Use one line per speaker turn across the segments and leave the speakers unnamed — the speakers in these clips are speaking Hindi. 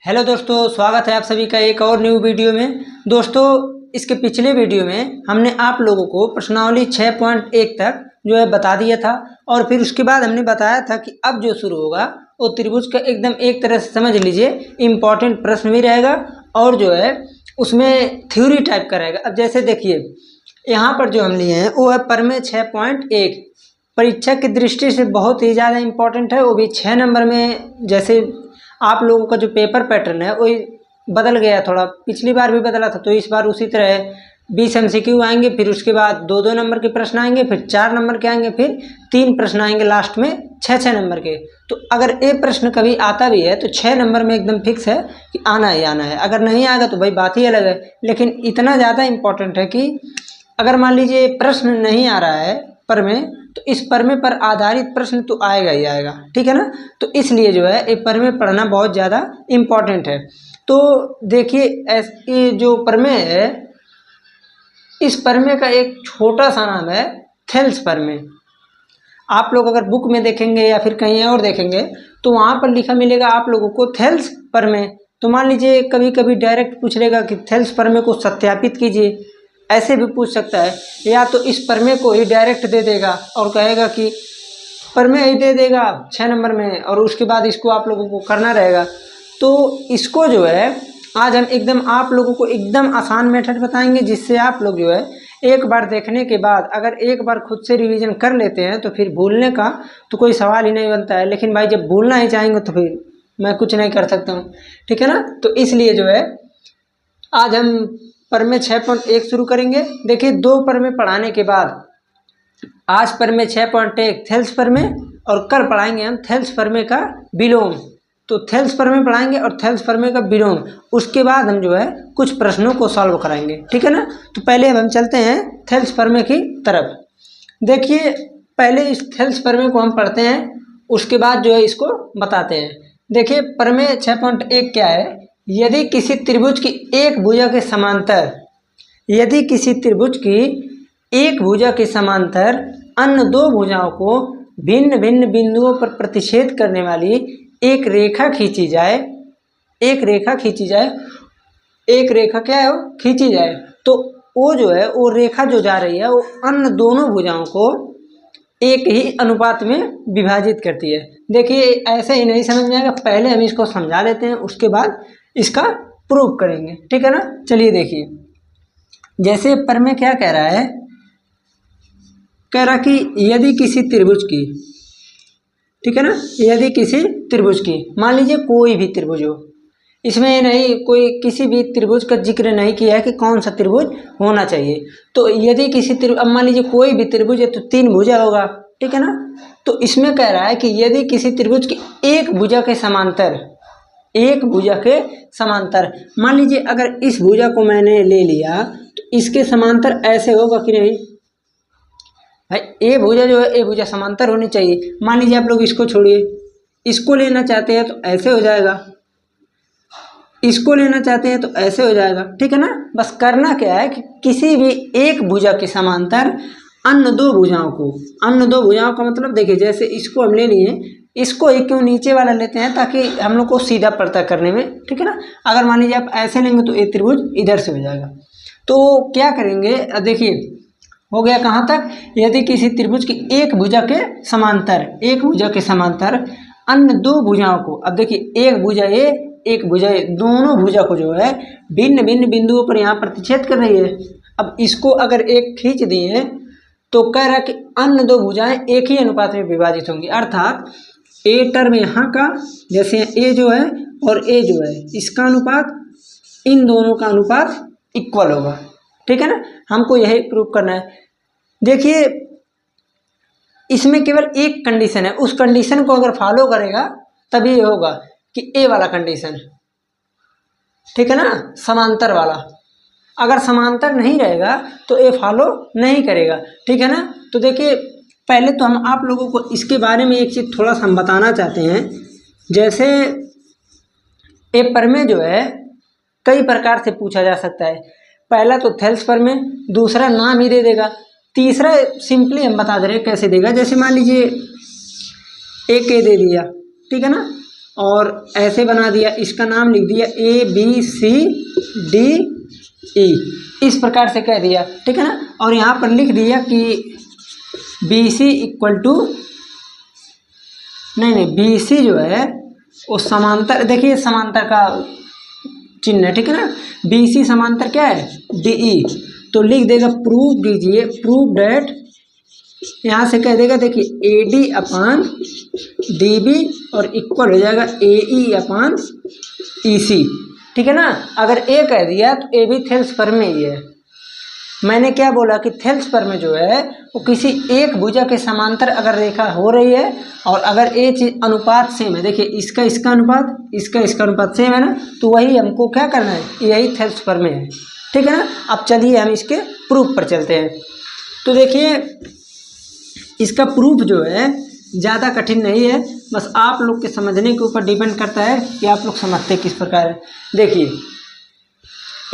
हेलो दोस्तों, स्वागत है आप सभी का एक और न्यू वीडियो में। दोस्तों, इसके पिछले वीडियो में हमने आप लोगों को प्रश्नावली 6.1 तक जो है बता दिया था और फिर उसके बाद हमने बताया था कि अब जो शुरू होगा वो त्रिभुज का एकदम एक तरह से समझ लीजिए इम्पॉर्टेंट प्रश्न भी रहेगा और जो है उसमें थ्योरी टाइप का रहेगा। अब जैसे देखिए यहाँ पर जो हम लिए हैं वो है प्रमेय 6.1। परीक्षा की दृष्टि से बहुत ही ज़्यादा इम्पोर्टेंट है, वो भी 6 नंबर में। जैसे आप लोगों का जो पेपर पैटर्न है वो बदल गया, थोड़ा पिछली बार भी बदला था तो इस बार उसी तरह है। 20 MCQ आएंगे, फिर उसके बाद 2-2 नंबर के प्रश्न आएंगे, फिर 4 नंबर के आएंगे, फिर 3 प्रश्न आएंगे लास्ट में 6-6 नंबर के। तो अगर ये प्रश्न कभी आता भी है तो 6 नंबर में एकदम फिक्स है कि आना ही आना है। अगर नहीं आएगा तो भाई बात ही अलग है, लेकिन इतना ज़्यादा इम्पोर्टेंट है कि अगर मान लीजिए प्रश्न नहीं आ रहा है प्रमेय, तो इस प्रमेय पर आधारित प्रश्न तो आएगा ही आएगा, ठीक है ना। तो इसलिए जो है ये प्रमेय पढ़ना बहुत ज़्यादा इम्पोर्टेंट है। तो देखिए ये जो प्रमेय है, इस प्रमेय का एक छोटा सा नाम है थेल्स प्रमेय। आप लोग अगर बुक में देखेंगे या फिर कहीं और देखेंगे तो वहाँ पर लिखा मिलेगा आप लोगों को थेल्स प्रमेय। तो मान लीजिए कभी कभी डायरेक्ट पूछ लेगा कि थेल्स प्रमेय को सत्यापित कीजिए, ऐसे भी पूछ सकता है। या तो इस प्रमेय को ही डायरेक्ट दे देगा और कहेगा कि प्रमेय ही दे देगा 6 नंबर में और उसके बाद इसको आप लोगों को करना रहेगा। तो इसको जो है आज हम एकदम आप लोगों को एकदम आसान मेथड बताएंगे, जिससे आप लोग जो है एक बार देखने के बाद अगर एक बार खुद से रिवीजन कर लेते हैं तो फिर भूलने का तो कोई सवाल ही नहीं बनता है। लेकिन भाई जब भूलना ही चाहेंगे तो फिर मैं कुछ नहीं कर सकता हूँ, ठीक है ना। तो इसलिए जो है आज हम प्रमेय 6.1 शुरू करेंगे। देखिए 2 प्रमेय पढ़ाने के बाद आज प्रमेय 6.1 थेल्स प्रमेय और कल पढ़ाएंगे हम थेल्स प्रमेय का विलोम। तो थेल्स प्रमेय पढ़ाएंगे और थेल्स प्रमेय का विलोम, उसके बाद हम जो है कुछ प्रश्नों को सॉल्व कराएंगे, ठीक है ना। तो पहले अब हम चलते हैं थेल्स प्रमेय की तरफ। देखिए पहले इस थेल्स प्रमेय को हम पढ़ते हैं, उसके बाद जो है इसको बताते हैं। देखिए प्रमेय 6.1 क्या है। यदि किसी त्रिभुज की एक भुजा के समांतर यदि किसी त्रिभुज की एक भुजा के समांतर अन्य 2 भुजाओं को भिन्न भिन्न बिंदुओं पर प्रतिच्छेद करने वाली एक रेखा खींची जाए एक रेखा क्या है, वो खींची जाए, तो वो जो है वो रेखा जो जा रही है वो अन्य दोनों भुजाओं को एक ही अनुपात में विभाजित करती है। देखिए ऐसे ही नहीं समझ में आएगा, पहले हम इसको समझा लेते हैं, उसके बाद इसका प्रूव करेंगे, ठीक है ना। चलिए देखिए, जैसे प्रमेय क्या कह रहा है, कह रहा कि यदि किसी त्रिभुज की, ठीक है ना, यदि किसी त्रिभुज की, मान लीजिए कोई भी त्रिभुज हो, इसमें नहीं कोई किसी भी त्रिभुज का जिक्र नहीं किया है कि कौन सा त्रिभुज होना चाहिए। तो यदि किसी त्रिभुज, अब मान लीजिए कोई भी त्रिभुज है तो 3 भुजा होगा, ठीक है ना। तो इसमें कह रहा है कि यदि किसी त्रिभुज की एक भुजा के समांतर मान लीजिए अगर इस भुजा को मैंने ले लिया तो इसके समांतर ऐसे होगा कि नहीं भाई, ये भुजा जो है ये भुजा समांतर होनी चाहिए। मान लीजिए आप लोग इसको छोड़िए, इसको लेना चाहते हैं तो ऐसे हो जाएगा, इसको लेना चाहते हैं तो ऐसे हो जाएगा, ठीक है ना। बस करना क्या है कि किसी भी एक भुजा के समांतर अन्य 2 भुजाओं का मतलब देखिए जैसे इसको हम ले लिए, इसको ही क्यों नीचे वाला लेते हैं ताकि हम लोग को सीधा पड़ता करने में, ठीक है ना। अगर मान लीजिए आप ऐसे लेंगे तो ये त्रिभुज इधर से हो जाएगा। तो क्या करेंगे, देखिए हो गया कहाँ तक, यदि किसी त्रिभुज की एक भुजा के समांतर अन्य 2 भुजाओं को, अब देखिए एक भुजा ये दोनों भुजा को जो है भिन्न भिन्न बिंदुओं पर यहाँ प्रतिच्छेद कर रही है। अब इसको अगर एक खींच दिए तो कह रहा है कि अन्य 2 भुजाएं एक ही अनुपात में विभाजित होंगी, अर्थात ए टर्म यहाँ का, जैसे ए जो है और ए जो है, इसका अनुपात, इन दोनों का अनुपात इक्वल होगा, ठीक है ना। हमको यही प्रूव करना है। देखिए इसमें केवल एक कंडीशन है, उस कंडीशन को अगर फॉलो करेगा तभी ये होगा कि ए वाला कंडीशन, ठीक है ना, समांतर वाला। अगर समांतर नहीं रहेगा तो ये फॉलो नहीं करेगा, ठीक है ना। तो देखिए पहले तो हम आप लोगों को इसके बारे में एक चीज़ थोड़ा सा हम बताना चाहते हैं। जैसे ये प्रमेय जो है कई प्रकार से पूछा जा सकता है। पहला तो थेल्स प्रमेय, दूसरा नाम ही दे देगा, तीसरा सिंपली हम बता दे रहे हैं कैसे देगा। जैसे मान लीजिए एक ए दे दिया, ठीक है ना, और ऐसे बना दिया, इसका नाम लिख दिया ABCDE, इस प्रकार से कह दिया, ठीक है ना। और यहाँ पर लिख दिया कि BC इक्वल टू नहीं BC जो है वो समांतर, देखिए समांतर का चिन्ह है, ठीक है ना। BC समांतर क्या है DE, तो लिख देगा प्रूव कीजिए, प्रूव डेट, यहाँ से कह देगा देखिए AD अपान DB और इक्वल हो जाएगा AE अपान EC, ठीक है ना। अगर A कह दिया तो AB थेल्स पर में ही है। मैंने क्या बोला कि थेल्स पर में जो है वो किसी एक भुजा के समांतर अगर रेखा हो रही है और अगर ये चीज अनुपात सेम है, देखिए इसका अनुपात इसका अनुपात सेम है ना, तो वही हमको क्या करना है, यही थेल्स पर में है, ठीक है ना। अब चलिए हम इसके प्रूफ पर चलते हैं। तो देखिए इसका प्रूफ जो है ज़्यादा कठिन नहीं है, बस आप लोग के समझने के ऊपर डिपेंड करता है कि आप लोग समझते किस प्रकार है। देखिए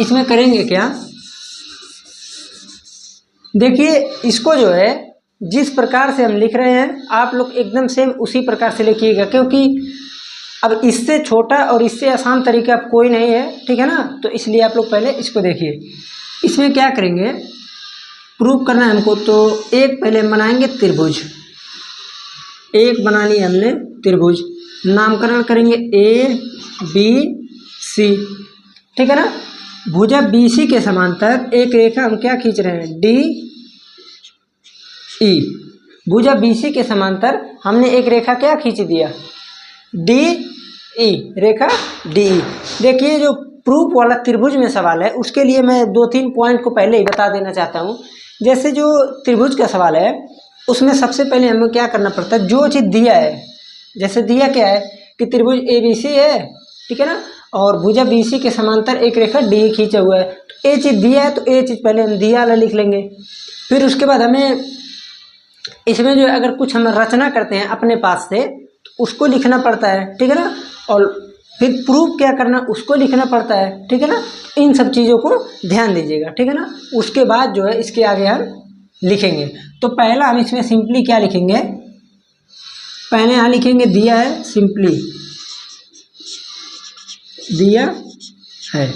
इसमें करेंगे क्या, देखिए इसको जो है जिस प्रकार से हम लिख रहे हैं आप लोग एकदम सेम उसी प्रकार से लिखिएगा, क्योंकि अब इससे छोटा और इससे आसान तरीका अब कोई नहीं है, ठीक है ना। तो इसलिए आप लोग पहले इसको देखिए। इसमें क्या करेंगे, प्रूव करना है हमको, तो एक पहले हम बनाएंगे त्रिभुज, एक बना लिया हमने त्रिभुज, नामकरण करेंगे ABC, ठीक है ना। भुजा BC के समांतर एक रेखा हम क्या खींच रहे हैं DE, भुजा BC के समांतर हमने एक रेखा क्या खींच दिया DE, रेखा DE। देखिए जो प्रूफ वाला त्रिभुज में सवाल है उसके लिए मैं 2-3 पॉइंट को पहले ही बता देना चाहता हूँ। जैसे जो त्रिभुज का सवाल है उसमें सबसे पहले हमें क्या करना पड़ता है, जो चीज़ दिया है, जैसे दिया क्या है कि त्रिभुज ABC है, ठीक है ना, और भुजा BC के समांतर एक रेखा DE खींचा हुआ है, तो ये चीज़ दिया है तो ये चीज़ पहले हम दिया वाला लिख लेंगे। फिर उसके बाद हमें इसमें जो अगर कुछ हम रचना करते हैं अपने पास से तो उसको लिखना पड़ता है, ठीक है ना, और फिर प्रूफ क्या करना उसको लिखना पड़ता है, ठीक है ना। इन सब चीज़ों को ध्यान दीजिएगा, ठीक है ना। उसके बाद जो है इसके आगे हम लिखेंगे। तो पहला हम इसमें सिंपली क्या लिखेंगे, पहले यहाँ लिखेंगे दिया है, सिंपली दिया है।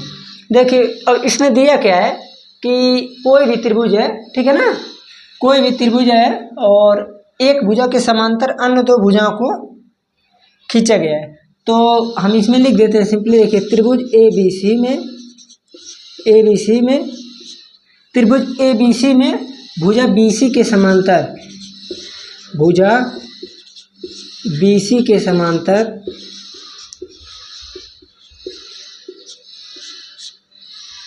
देखिए अब इसमें दिया क्या है कि कोई भी त्रिभुज है, ठीक है ना, कोई भी त्रिभुज है और एक भुजा के समांतर अन्य दो भुजाओं को खींचा गया है। तो हम इसमें लिख देते हैं सिंपली, देखिए त्रिभुज ABC में त्रिभुज ABC में भुजा BC के समांतर, भुजा BC के समांतर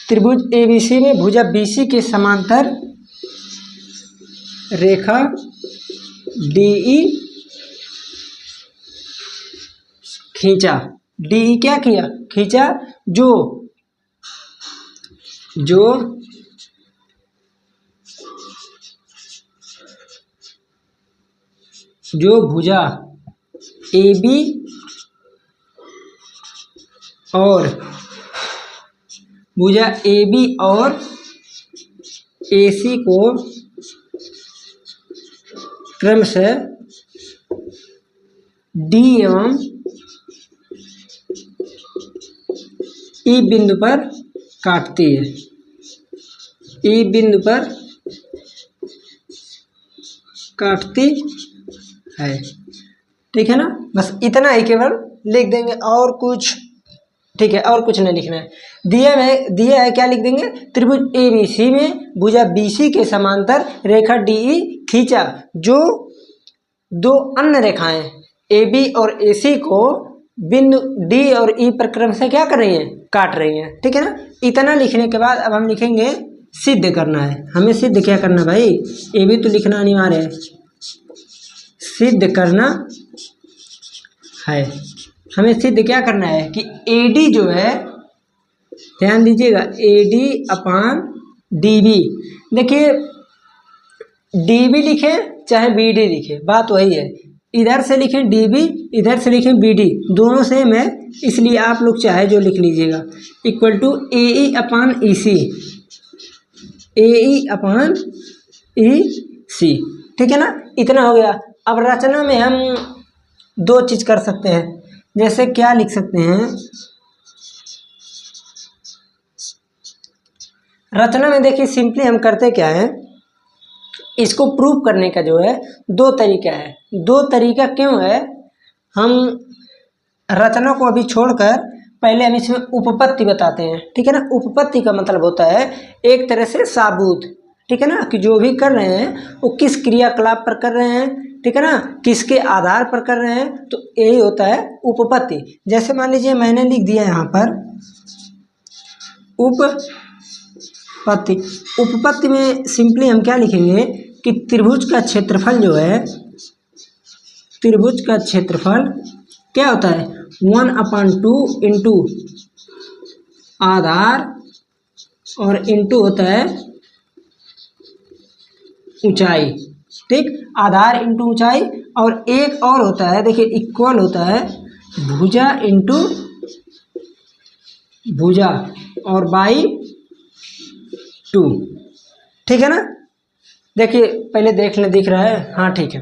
त्रिभुज ABC में भुजा BC के समांतर रेखा DE खींचा, DE क्या किया, खींचा, जो भुजा AB और भुजा AB और AC को क्रमशः D एवं E बिंदु पर काटती है, E बिंदु पर काटती है, ठीक है ना। बस इतना ही केवल लिख देंगे और कुछ, ठीक है, और कुछ नहीं लिखना है। दिया है क्या लिख देंगे, त्रिभुज ABC में भुजा BC के समांतर रेखा DE खींचा, जो दो अन्य रेखाएं AB और AC को बिंदु D और E पर क्रम से क्या कर रही हैं, काट रही हैं, ठीक है ना। इतना लिखने के बाद अब हम लिखेंगे सिद्ध करना है। हमें सिद्ध क्या करना भाई, ये भी तो लिखना अनिवार्य है, सिद्ध करना है। हमें सिद्ध क्या करना है कि AD जो है, ध्यान दीजिएगा, AD अपान DB, देखिए DB लिखे चाहे BD लिखे बात वही है, इधर से लिखें DB इधर से लिखें BD, दोनों सेम है, इसलिए आप लोग चाहे जो लिख लीजिएगा, equal to AE upon EC, AE upon EC, ठीक है ना। इतना हो गया। अब रचना में हम दो चीज़ कर सकते हैं, जैसे क्या लिख सकते हैं, रचना में देखिए सिंपली हम करते क्या है, इसको प्रूव करने का जो है दो तरीका है। दो तरीका क्यों है, हम रचना को अभी छोड़कर पहले हम इसमें उपपत्ति बताते हैं, ठीक है ना। उपपत्ति का मतलब होता है एक तरह से साबूत, ठीक है ना, कि जो भी कर रहे हैं वो किस क्रियाकलाप पर कर रहे हैं, ठीक है ना, किसके आधार पर कर रहे हैं, तो यही होता है उपपत्ति। जैसे मान लीजिए मैंने लिख दिया यहाँ पर उपपत्ति। उपपत्ति में सिंपली हम क्या लिखेंगे कि त्रिभुज का क्षेत्रफल जो है, त्रिभुज का क्षेत्रफल क्या होता है 1/2 इंटू आधार और इंटू होता है ऊंचाई, ठीक, आधार इंटू ऊंचाई। और एक और होता है देखिए इक्वल होता है भुजा इंटू भुजा और बाई 2, ठीक है ना। देखिए पहले देख लें, दिख रहा है, हाँ ठीक है।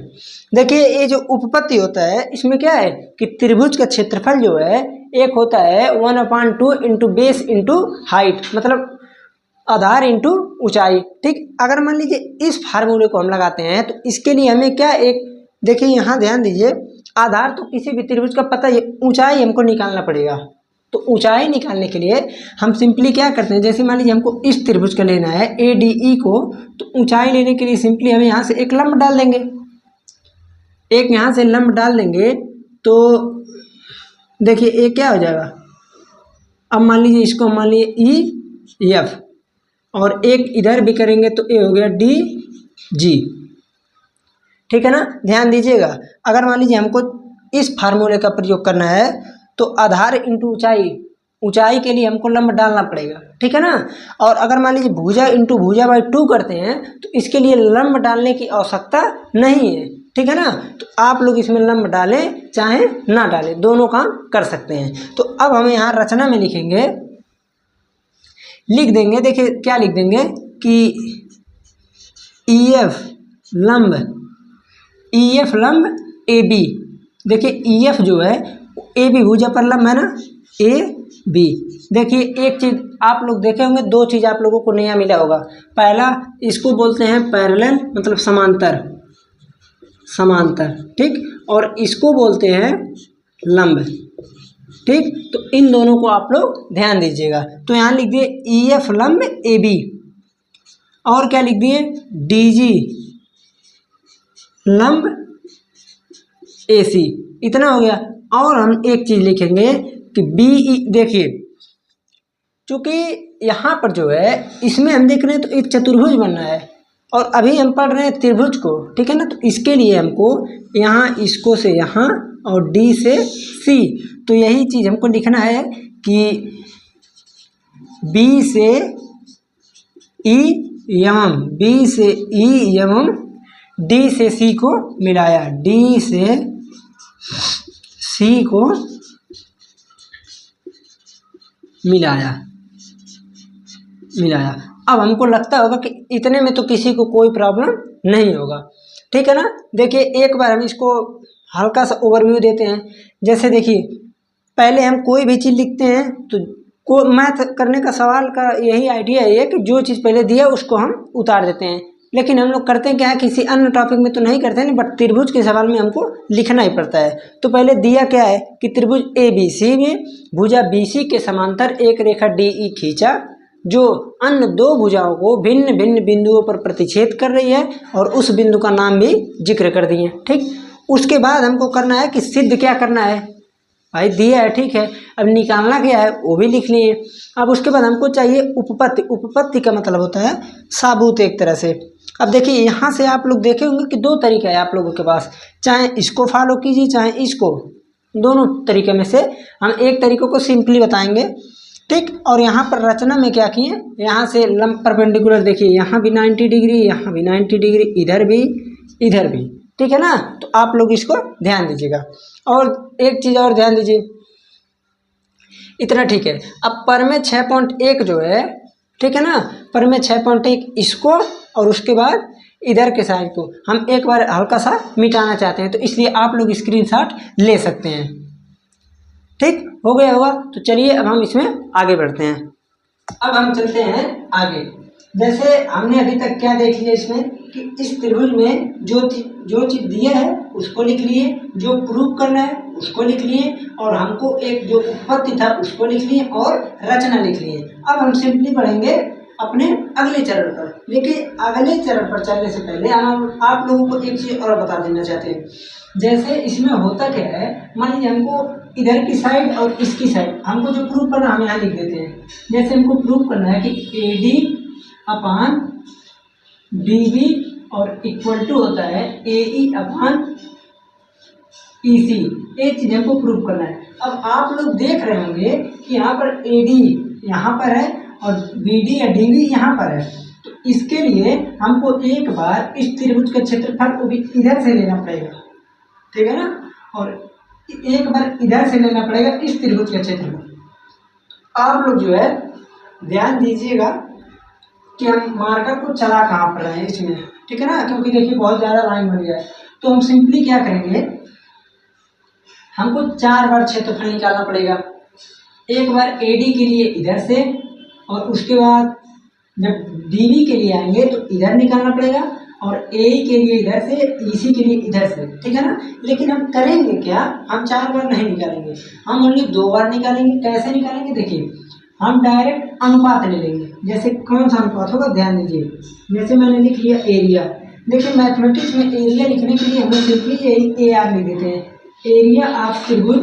देखिए ये जो उपपत्ति होता है इसमें क्या है कि त्रिभुज का क्षेत्रफल जो है एक होता है 1/2 इंटू बेस इंटू हाइट, मतलब आधार इंटू ऊंचाई, ठीक। अगर मान लीजिए इस फार्मूले को हम लगाते हैं तो इसके लिए हमें क्या एक, देखिए यहाँ ध्यान दीजिए, आधार तो किसी भी त्रिभुज का पता है, ऊंचाई हमको निकालना पड़ेगा। तो ऊंचाई निकालने के लिए हम सिंपली क्या करते हैं, जैसे मान लीजिए हमको इस त्रिभुज का लेना है ADE को, तो ऊंचाई लेने के लिए सिंपली हमें यहाँ से एक लंब डाल देंगे, एक यहाँ से लंब डाल देंगे। तो देखिए ये क्या हो जाएगा, अब मान लीजिए इसको मान लीजिए EF और एक इधर भी करेंगे तो ये हो गया DG, ठीक है ना। ध्यान दीजिएगा, अगर मान लीजिए हमको इस फार्मूले का प्रयोग करना है तो आधार इंटू ऊंचाई, ऊंचाई के लिए हमको लंब डालना पड़ेगा, ठीक है ना। और अगर मान लीजिए भुजा इंटू भुजा बाई 2 करते हैं तो इसके लिए लंब डालने की आवश्यकता नहीं है, ठीक है ना। तो आप लोग इसमें लंब डालें चाहे ना डालें, दोनों काम कर सकते हैं। तो अब हम यहाँ रचना में लिखेंगे, लिख देंगे, देखिए क्या लिख देंगे कि EF लंब AB। देखिए EF जो है AB भुजा पर लंब है ना, AB। देखिए एक चीज आप लोग देखे होंगे, दो चीज आप लोगों को नया मिला होगा। पहला इसको बोलते हैं पैरेलल, मतलब समांतर, समांतर, ठीक, और इसको बोलते हैं लंब, ठीक। तो इन दोनों को आप लोग ध्यान दीजिएगा। तो यहाँ लिख दिए EF लंब AB, और क्या लिख दिए DG लंब AC, इतना हो गया। और हम एक चीज लिखेंगे कि BE, देखिए चूंकि यहाँ पर जो है इसमें हम देख रहे हैं तो एक चतुर्भुज बनना है और अभी हम पढ़ रहे हैं त्रिभुज को, ठीक है ना। तो इसके लिए हमको यहाँ इसको से यहाँ और D से C, तो यही चीज हमको लिखना है कि B से E एवं B से E एवं D से C को मिलाया, D से C को मिलाया। अब हमको लगता होगा कि इतने में तो किसी को कोई प्रॉब्लम नहीं होगा, ठीक है ना। देखिए एक बार हम इसको हल्का सा ओवरव्यू देते हैं। जैसे देखिए पहले हम कोई भी चीज़ लिखते हैं तो मैथ करने का सवाल का यही आइडिया है कि जो चीज़ पहले दिया उसको हम उतार देते हैं, लेकिन हम लोग करते हैं क्या है, किसी अन्य टॉपिक में तो नहीं करते हैं, बट त्रिभुज के सवाल में हमको लिखना ही पड़ता है। तो पहले दिया क्या है कि त्रिभुज ABC में भुजा BC के समांतर एक रेखा DE खींचा जो अन्य दो भुजाओं को भिन्न भिन्न बिंदुओं पर प्रतिच्छेद कर रही है और उस बिंदु का नाम भी जिक्र कर दिए, ठीक। उसके बाद हमको करना है कि सिद्ध क्या करना है, भाई दिया है, ठीक है, अब निकालना क्या है वो भी लिख लिए। अब उसके बाद हमको चाहिए उपपत्ति। उपपत्ति का मतलब होता है साबूत एक तरह से। अब देखिए यहाँ से आप लोग देखे होंगे कि दो तरीका है आप लोगों के पास, चाहे इसको फॉलो कीजिए चाहे इसको, दोनों तरीके में से हम एक तरीके को सिंपली बताएंगे, ठीक। और यहाँ पर रचना में क्या किए, यहाँ से लंब परपेंडिकुलर, देखिए यहाँ भी 90 डिग्री, यहाँ भी 90 डिग्री, इधर भी, ठीक है ना। तो आप लोग इसको ध्यान दीजिएगा। और एक चीज़ और ध्यान दीजिए, इतना ठीक है। अब परमेय 6.1 जो है, ठीक है ना, परमेय 6.1 इसको और उसके बाद इधर के साइड को हम एक बार हल्का सा मिटाना चाहते हैं, तो इसलिए आप लोग स्क्रीनशॉट ले सकते हैं, ठीक हो गया होगा। तो चलिए अब हम इसमें आगे बढ़ते हैं। अब हम चलते हैं आगे। जैसे हमने अभी तक क्या देख लिया इसमें कि इस त्रिभुज में जो चीज़ दिया है उसको लिख लिए, जो प्रूव करना है उसको लिख लिए, और हमको एक जो उत्पत्ति था उसको लिख लिए और रचना लिख लिए। अब हम सिंपली पढ़ेंगे अपने अगले चरण पर। लेकिन अगले चरण पर चलने से पहले हम आप लोगों को एक चीज़ और बता देना चाहते हैं। जैसे इसमें होता क्या है, मान लीजिए हमको इधर की साइड और इसकी साइड हमको जो प्रूव करना हम यहाँ लिख देते हैं। जैसे हमको प्रूव करना है कि AD अपान BB और इक्वल टू होता है AE अपान EC। एक चीज हमको प्रूव करना है। अब आप लोग देख रहे होंगे कि यहाँ पर AD यहाँ पर है और BD या DB यहाँ पर है। तो इसके लिए हमको एक बार इस त्रिभुज का क्षेत्रफल को भी इधर से लेना पड़ेगा, ठीक है ना, और एक बार इधर से लेना पड़ेगा इस त्रिभुज का क्षेत्रफल। आप लोग जो है ध्यान दीजिएगा कि हम मार्कर को चला कहाँ पर रहे हैं इसमें, ठीक है ना, क्योंकि देखिए बहुत ज़्यादा लाइन बन गया है। तो हम सिंपली क्या करेंगे, हमको 4 बार क्षेत्रफल निकालना पड़ेगा। एक बार AD के लिए इधर से, और उसके बाद जब DB के लिए आएंगे तो इधर निकालना पड़ेगा, और AE के लिए इधर से, EC के लिए इधर से, ठीक है ना। लेकिन हम करेंगे क्या, हम 4 बार नहीं निकालेंगे, हम ओनली 2 बार निकालेंगे। कैसे निकालेंगे, देखिए हम डायरेक्ट अनुपात ले लेंगे। जैसे कौन सा अनुपात होगा, ध्यान दीजिए। जैसे मैंने लिख लिया एरिया। देखिए मैथमेटिक्स में एरिया लिखने के लिए हम सिंपली AR लिख देते हैं, एरिया ऑफ त्रिभुज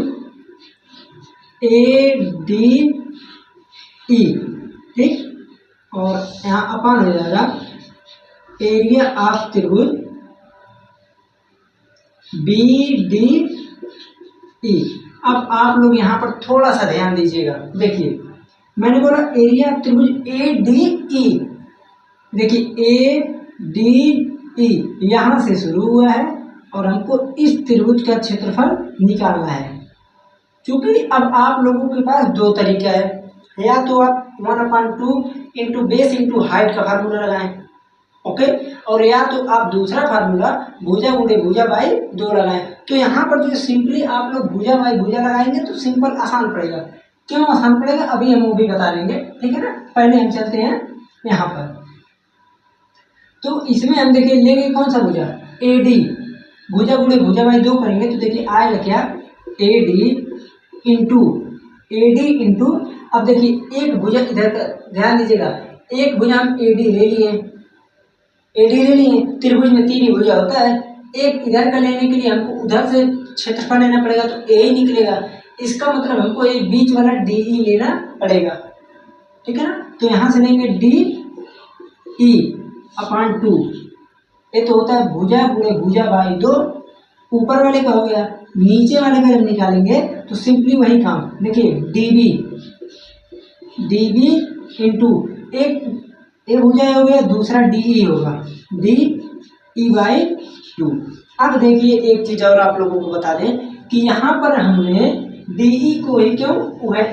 ADE, ठीक, और यहाँ अपान हो जाएगा एरिया ऑफ त्रिभुज BDE। अब आप लोग यहाँ पर थोड़ा सा ध्यान दीजिएगा। देखिए मैंने बोला एरिया ऑफ त्रिभुज ADE। देखिए ADE यहाँ से शुरू हुआ है और हमको इस त्रिभुज का क्षेत्रफल निकालना है। क्योंकि अब आप लोगों के पास 2 तरीका है, या तो आप 1/2 इंटू बेस इंटू हाइट का फार्मूला लगाएं, ओके, और या तो आप दूसरा फार्मूला भुजा गुणे भुजा बाई 2 लगाएं। तो यहाँ पर जो सिंपली आप लोग भुजा बाई भुजा लगाएंगे तो सिंपल आसान पड़ेगा। क्यों आसान पड़ेगा, अभी हम वो भी बता देंगे, ठीक है ना। पहले हम चलते हैं यहाँ पर। तो इसमें हम देखिए लेंगे कौन सा भुजा, AD, भुजा गुणे भुजा बाई 2 करेंगे तो देखिए आएगा क्या, AD इंटू, अब देखिए एक भुजा इधर का ध्यान दीजिएगा, एक भुजा हम AD ले लिए, त्रिभुज में 3 ही भुजा होता है। एक इधर का लेने के लिए हमको उधर से क्षेत्रफल लेना पड़ेगा तो A ही निकलेगा। इसका मतलब हमको एक बीच वाला DE लेना पड़ेगा, ठीक है ना। तो यहाँ से लेंगे DE अपान 2। ये तो होता है भुजा गुणे भुजा बाई 2। ऊपर वाले का हो गया, नीचे वाले का जब निकालेंगे तो सिंपली वही काम। देखिए DB इंटू एक भुजा हो गया, दूसरा DE होगा, DE बाई 2। अब देखिए एक चीज और आप लोगों को बता दें कि यहाँ पर हमने DE को ही क्यों,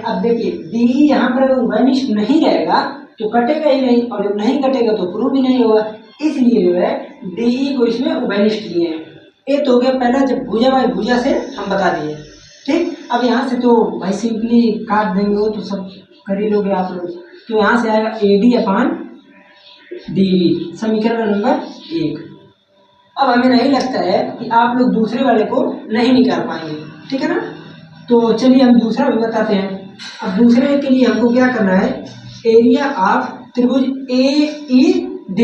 अब देखिए DE यहाँ पर अगर वैनिश नहीं रहेगा तो कटेगा ही नहीं, और जब नहीं कटेगा तो प्रूव भी नहीं होगा। इसलिए जो है DE को इसमें वैनिश किए हैं। ये तो हो गया पहला, जब भुजा बाई भुजा से हम बता दिए, ठीक। अब यहाँ से तो भाई सिंपली काट देंगे, वो तो सब कर ही लोगे आप लोग। तो यहाँ से आएगा AD अपान DB, समीकरण नंबर 1। अब हमें नहीं लगता है कि आप लोग दूसरे वाले को नहीं निकाल पाएंगे, ठीक है ना। तो चलिए हम दूसरा भी बताते हैं। अब दूसरे के लिए हमको क्या करना है, एरिया ऑफ त्रिभुज AED।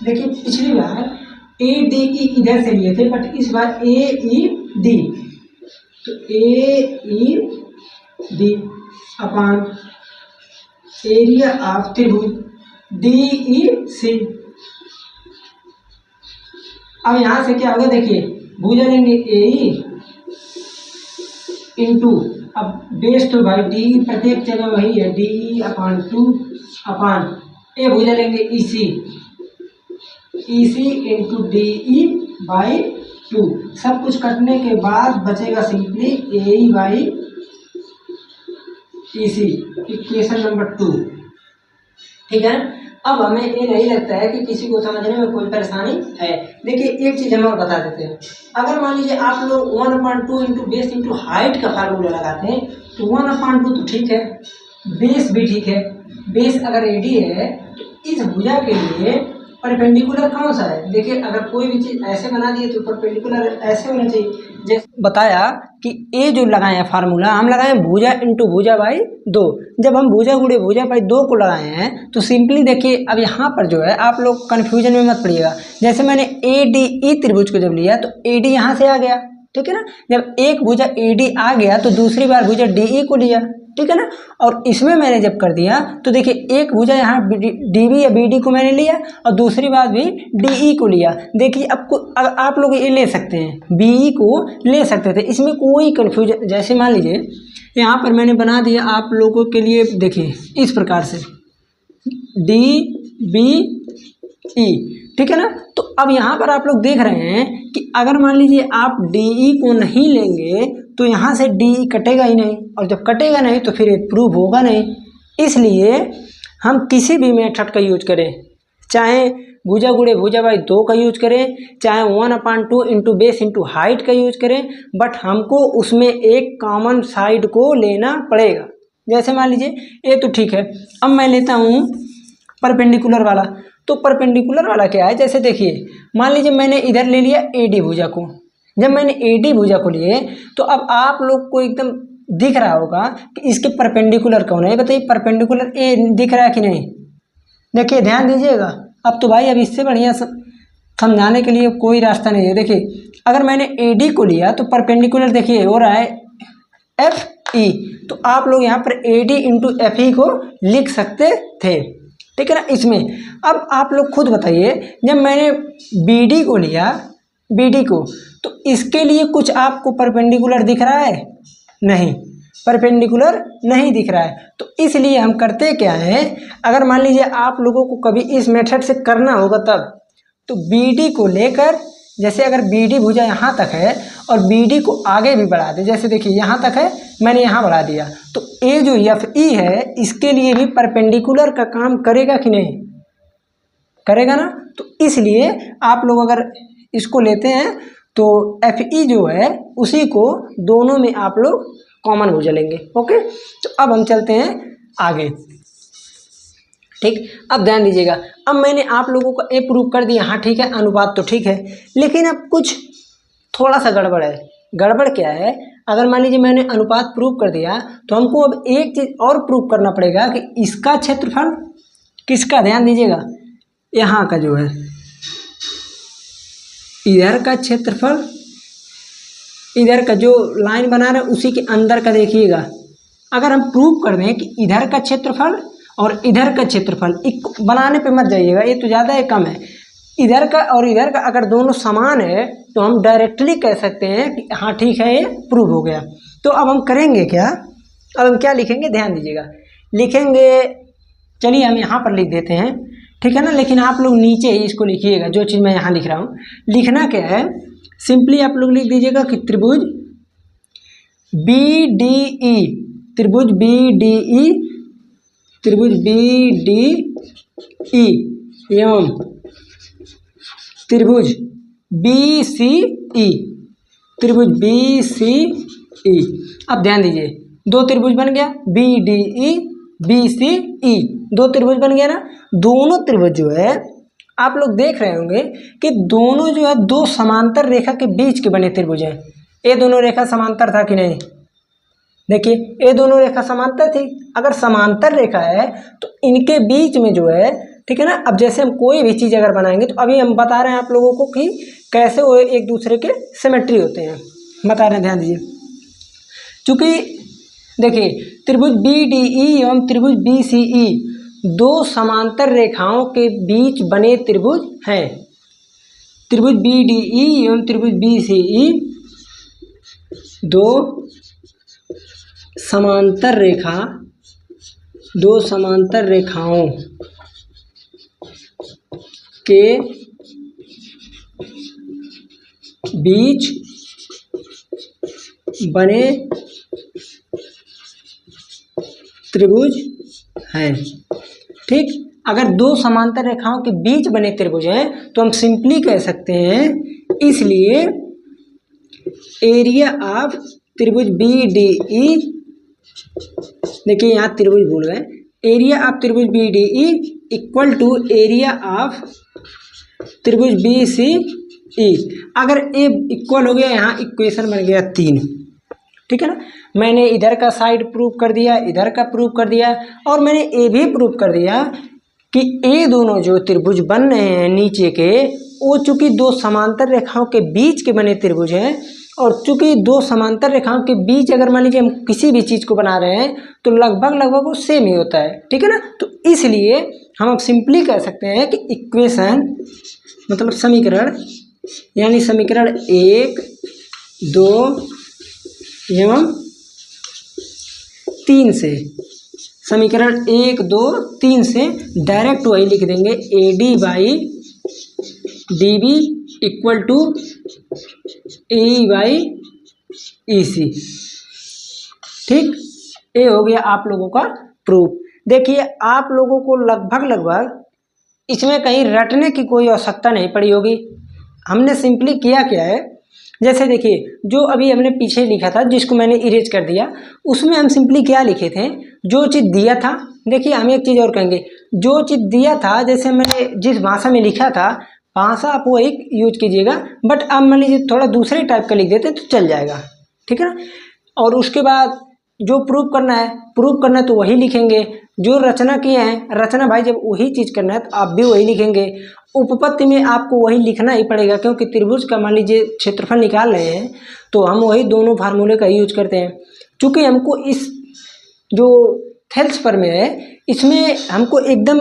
देखिए पिछली बार ADE इधर से लिए थे, बट इस बार AED, तो AED अपान एरिया ऑफ त्रिभुज DEC। अब यहाँ से क्या होगा, देखिए भुजा लेंगे AE इंटू, अब बेस तो भाई DE प्रत्येक जगह वही है, DE अपान 2 अपान ए भुजा लेंगे EC इंटू DE बाई 2। सब कुछ कटने के बाद बचेगा simply AE by EC, equation number 2, ठीक है। अब हमें ये नहीं लगता है कि किसी को समझने में कोई परेशानी है। देखिए एक चीज हम और बता देते हैं। अगर मान लीजिए आप लोग 1/2 इंटू बेस इंटू हाइट का फार्मूला लगाते हैं तो 1/2 तो ठीक है, बेस भी ठीक है। बेस अगर AD है तो इस भुजा के लिए परपेंडिकुलर कौन सा है? देखिए अगर कोई भी चीज़ ऐसे बना दिए तो परपेंडिकुलर ऐसे होना चाहिए। जैसे बताया कि ए जो लगाए हैं फार्मूला, हम लगाए हैं भुजा इंटू भुजा बाई 2। जब हम भुजा गुणे भुजा बाई 2 को लगाए हैं तो सिंपली देखिए अब यहाँ पर जो है आप लोग कन्फ्यूजन में मत पड़िएगा। जैसे मैंने ADE त्रिभुज को जब लिया तो AD यहाँ से आ गया, ठीक है ना। जब एक भुजा AD आ गया तो दूसरी बार भुजा DE को लिया, ठीक है ना। और इसमें मैंने जब कर दिया तो देखिए एक भुजा यहाँ DB या BD को मैंने लिया और दूसरी बार भी DE को लिया। देखिए अब आप लोग ये ले सकते हैं, BE को ले सकते थे, इसमें कोई कन्फ्यूजन। जैसे मान लीजिए यहाँ पर मैंने बना दिया आप लोगों के लिए, देखिए इस प्रकार से DBE, ठीक है ना। तो अब यहाँ पर आप लोग देख रहे हैं कि अगर मान लीजिए आप DE को नहीं लेंगे तो यहाँ से DE कटेगा ही नहीं, और जब कटेगा नहीं तो फिर ये प्रूव होगा नहीं। इसलिए हम किसी भी मेथड का यूज करें, चाहे भुजा गुणे भुजा बाई 2 का यूज करें, चाहे 1/2 इंटू बेस इंटू हाइट का यूज करें, बट हमको उसमें एक कॉमन साइड को लेना पड़ेगा। जैसे मान लीजिए ये तो ठीक है, अब मैं लेता हूँ परपेंडिकुलर वाला। तो परपेंडिकुलर वाला क्या है, जैसे देखिए मान लीजिए मैंने इधर ले लिया AD भुजा को। जब मैंने AD भुजा को लिए तो अब आप लोग को एकदम दिख रहा होगा कि इसके परपेंडिकुलर कौन है। बताइए परपेंडिकुलर A दिख रहा है कि नहीं? देखिए ध्यान दीजिएगा। अब तो भाई अब इससे बढ़िया समझाने के लिए कोई रास्ता नहीं है। देखिए अगर मैंने AD को लिया तो परपेंडिकुलर देखिए हो रहा है FE, तो आप लोग यहाँ पर AD इंटू FE को लिख सकते थे, ठीक है ना। इसमें अब आप लोग खुद बताइए, जब मैंने BD को लिया, BD को, तो इसके लिए कुछ आपको परपेंडिकुलर दिख रहा है? नहीं, परपेंडिकुलर नहीं दिख रहा है। तो इसलिए हम करते क्या है, अगर मान लीजिए आप लोगों को कभी इस मेथड से करना होगा तब, तो BD को लेकर, जैसे अगर BD भुजा यहाँ तक है और BD को आगे भी बढ़ा दे, जैसे देखिए यहाँ तक है मैंने यहाँ बढ़ा दिया, तो ये जो FE है इसके लिए भी परपेंडिकुलर का काम करेगा कि नहीं? करेगा ना। तो इसलिए आप लोग अगर इसको लेते हैं तो FE जो है उसी को दोनों में आप लोग कॉमन भुजा लेंगे। ओके, तो अब हम चलते हैं आगे, ठीक। अब ध्यान दीजिएगा, अब मैंने आप लोगों को ये प्रूव कर दिया, हाँ ठीक है अनुपात तो ठीक है, लेकिन अब कुछ थोड़ा सा गड़बड़ है। गड़बड़ क्या है, अगर मान लीजिए मैंने अनुपात प्रूव कर दिया तो हमको अब एक चीज़ और प्रूव करना पड़ेगा कि इसका क्षेत्रफल किसका, ध्यान दीजिएगा, यहाँ का जो है इधर का क्षेत्रफल, इधर का जो लाइन बना रहे उसी के अंदर का देखिएगा। अगर हम प्रूव कर दें कि इधर का क्षेत्रफल और इधर का क्षेत्रफल, बनाने पे मत जाइएगा, ये तो ज़्यादा है कम है, इधर का और इधर का अगर दोनों समान है तो हम डायरेक्टली कह सकते हैं कि हाँ ठीक है ये प्रूव हो गया। तो अब हम करेंगे क्या, अब हम क्या लिखेंगे, ध्यान दीजिएगा, लिखेंगे, चलिए हम यहाँ पर लिख देते हैं, ठीक है ना। लेकिन आप लोग नीचे ही इसको लिखिएगा, जो चीज़ मैं यहाँ लिख रहा हूँ। लिखना क्या है, सिंपली आप लोग लिख दीजिएगा कि त्रिभुज BDE, त्रिभुज BDE, त्रिभुज BDE एवं त्रिभुज BCE, त्रिभुज BCE। अब ध्यान दीजिए, दो त्रिभुज बन गया, BDE BCE, दो त्रिभुज बन गया ना। दोनों त्रिभुज जो है आप लोग देख रहे होंगे कि दोनों जो है दो समांतर रेखा के बीच के बने त्रिभुज हैं। ये दोनों रेखा समांतर था कि नहीं? देखिए ये दोनों रेखा समांतर थी। अगर समांतर रेखा है तो इनके बीच में जो है, ठीक है ना। अब जैसे हम कोई भी चीज़ अगर बनाएंगे तो अभी हम बता रहे हैं आप लोगों को कि कैसे वो एक दूसरे के सिमेट्री होते हैं, बता रहे हैं, ध्यान दीजिए। चूँकि देखिए त्रिभुज BDE एवं त्रिभुज BCE दो समांतर रेखाओं के बीच बने त्रिभुज हैं। त्रिभुज BDE एवं त्रिभुज BCE दो समांतर रेखाओं के बीच बने त्रिभुज हैं, ठीक। अगर दो समांतर रेखाओं के बीच बने त्रिभुज हैं तो हम सिंपली कह सकते हैं, इसलिए एरिया ऑफ त्रिभुज BDE देखिए यहाँ त्रिभुज भूल गए, एरिया ऑफ त्रिभुज B D E equal to area of त्रिभुज बी सी ई। अगर ए इक्वल हो गया, यहाँ इक्वेशन बन गया 3, ठीक है ना। मैंने इधर का साइड प्रूव कर दिया, इधर का प्रूव कर दिया, और मैंने ए भी प्रूव कर दिया कि ये दोनों जो त्रिभुज बन रहे हैं नीचे के, वो चूंकि दो समांतर रेखाओं के बीच के बने त्रिभुज हैं, और चूंकि दो समांतर रेखाओं के बीच अगर मान लीजिए हम किसी भी चीज़ को बना रहे हैं तो लगभग वो सेम ही होता है, ठीक है ना। तो इसलिए हम अब सिंपली कह सकते हैं कि इक्वेशन मतलब समीकरण, यानी समीकरण 1, 2 एवं 3 से, समीकरण 1, 2, 3 से डायरेक्ट वही लिख देंगे, A D by D B equal to A by E C. ठीक, ये हो गया आप लोगों का प्रूफ। देखिए आप लोगों को लगभग इसमें कहीं रटने की कोई आवश्यकता नहीं पड़ी होगी। हमने सिंपली किया क्या है, जैसे देखिए जो अभी हमने पीछे लिखा था जिसको मैंने इरेज कर दिया, उसमें हम सिंपली क्या लिखे थे, जो चीज़ दिया था। देखिए हम एक चीज़ और कहेंगे, जो चीज़ दिया था, जैसे मैंने जिस भाषा में लिखा था भाषा आप वो एक यूज कीजिएगा, बट अब मान लीजिए थोड़ा दूसरे टाइप का लिख देते तो चल जाएगा, ठीक है ना। और उसके बाद जो प्रूव करना है तो वही लिखेंगे। जो रचना किए हैं, रचना भाई जब वही चीज़ करना है तो आप भी वही लिखेंगे। उपपत्ति में आपको वही लिखना ही पड़ेगा, क्योंकि त्रिभुज का मान लीजिए क्षेत्रफल निकाल रहे हैं तो हम वही दोनों फार्मूले का यूज करते हैं। चूँकि हमको इस जो थेल्स प्रमेय है इसमें हमको एकदम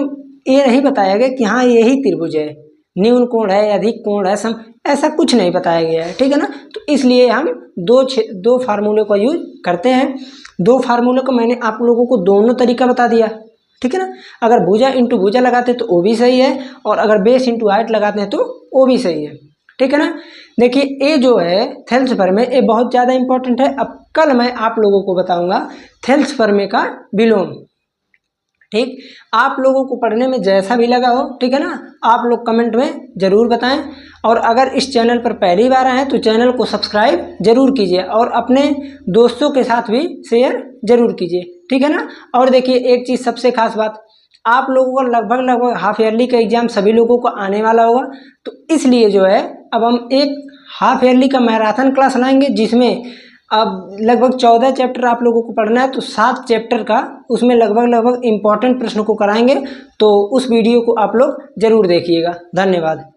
ये नहीं बताया गया कि हाँ यही त्रिभुज है, न्यून कोण है, अधिक कोण है, सम, ऐसा कुछ नहीं बताया गया है, ठीक है ना। तो इसलिए हम दो फार्मूले का यूज करते हैं। दो फार्मूले को मैंने आप लोगों को दोनों तरीका बता दिया, ठीक है ना। अगर भुजा इंटू भुजा लगाते तो वो भी सही है, और अगर बेस इंटू हाइट लगाते हैं तो वो भी सही है, ठीक है ना। देखिए ये जो है थेल्स प्रमेय, ये बहुत ज़्यादा इंपॉर्टेंट है। अब कल मैं आप लोगों को बताऊंगा थेल्स प्रमेय का विलोम। ठीक, आप लोगों को पढ़ने में जैसा भी लगा हो, ठीक है ना, आप लोग कमेंट में ज़रूर बताएं। और अगर इस चैनल पर पहली बार आए तो चैनल को सब्सक्राइब जरूर कीजिए, और अपने दोस्तों के साथ भी शेयर जरूर कीजिए, ठीक है ना। और देखिए एक चीज़ सबसे खास बात, आप लोगों को लगभग हाफ ईयरली का एग्ज़ाम सभी लोगों को आने वाला होगा, तो इसलिए जो है अब हम एक हाफ ईयरली का मैराथन क्लास लाएंगे, जिसमें अब लगभग 14 चैप्टर आप लोगों को पढ़ना है, तो 7 चैप्टर का उसमें लगभग इम्पॉर्टेंट प्रश्नों को कराएंगे। तो उस वीडियो को आप लोग जरूर देखिएगा। धन्यवाद।